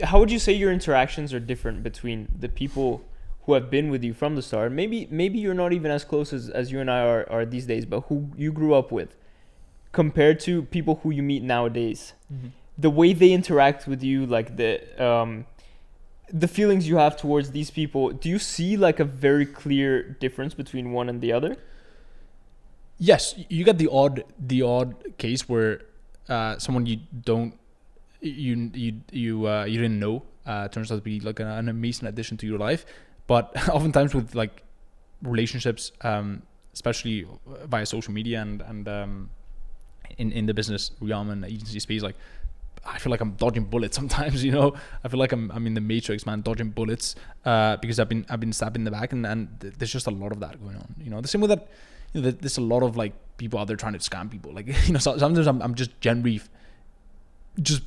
How would you say your interactions are different between the people who have been with you from the start? Maybe you're not even as close as you and I are these days, but who you grew up with, compared to people who you meet nowadays. Mm-hmm. The way they interact with you, like the feelings you have towards these people, do you see like a very clear difference between one and the other? Yes, you get the odd case where someone you don't you didn't know turns out to be like an amazing addition to your life. But oftentimes with like relationships, especially via social media and in the business realm and agency space, like I feel like I'm dodging bullets sometimes. I feel like I'm in the Matrix, man, dodging bullets because I've been stabbed in the back, and there's just a lot of that going on. The same way that there's a lot of like people out there trying to scam people. Like so, sometimes I'm just generally just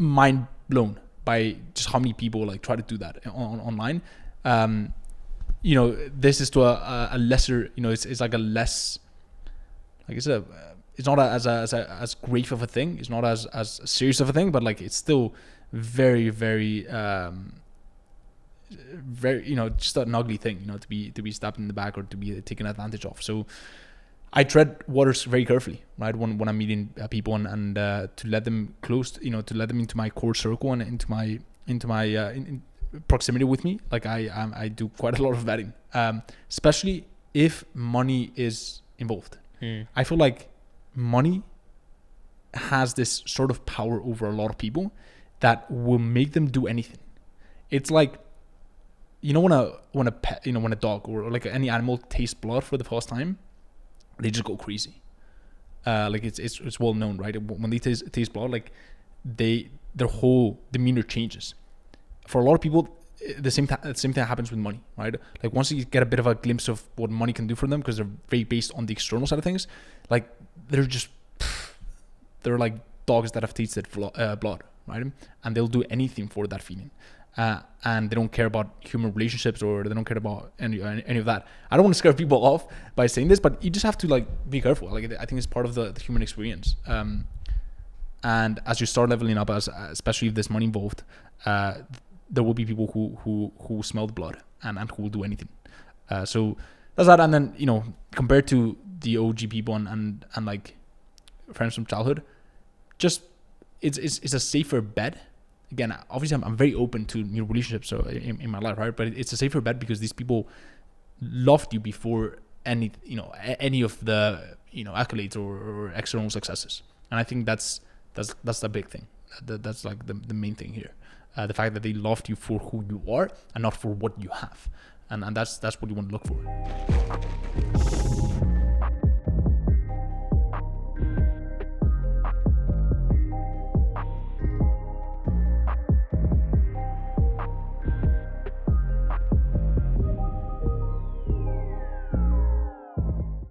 mind blown by just how many people like try to do that online. This is to a lesser. It's like a less. Like it's not as grave of a thing. It's not as serious of a thing, but like it's still very very very just an ugly thing. To be stabbed in the back or to be taken advantage of. So I tread waters very carefully, right? When I'm meeting people and to let them close, to let them into my core circle and into my in proximity with me. Like I do quite a lot of vetting, especially if money is involved. I feel like money has this sort of power over a lot of people that will make them do anything. It's like, when a pet, when a dog or like any animal tastes blood for the first time, they just go crazy. Like it's well known, right? When they taste blood, like their whole demeanor changes. For a lot of people, the same thing happens with money, right? Like once you get a bit of a glimpse of what money can do for them, because they're very based on the external side of things, like they're like dogs that have tasted blood, right? And they'll do anything for that feeling. And they don't care about human relationships, or they don't care about any of that. I don't want to scare people off by saying this, but you just have to like be careful. Like I think it's part of the human experience. And as you start leveling up, especially if there's money involved, there will be people who smell the blood and who will do anything. So that's that. And then compared to the OG people and like friends from childhood, just it's a safer bet. Again, obviously I'm very open to new relationships in my life, right? But it's a safer bet because these people loved you before any of the accolades or external successes. And I think that's the big thing. That's like the main thing here. The fact that they loved you for who you are and not for what you have. And that's what you want to look for.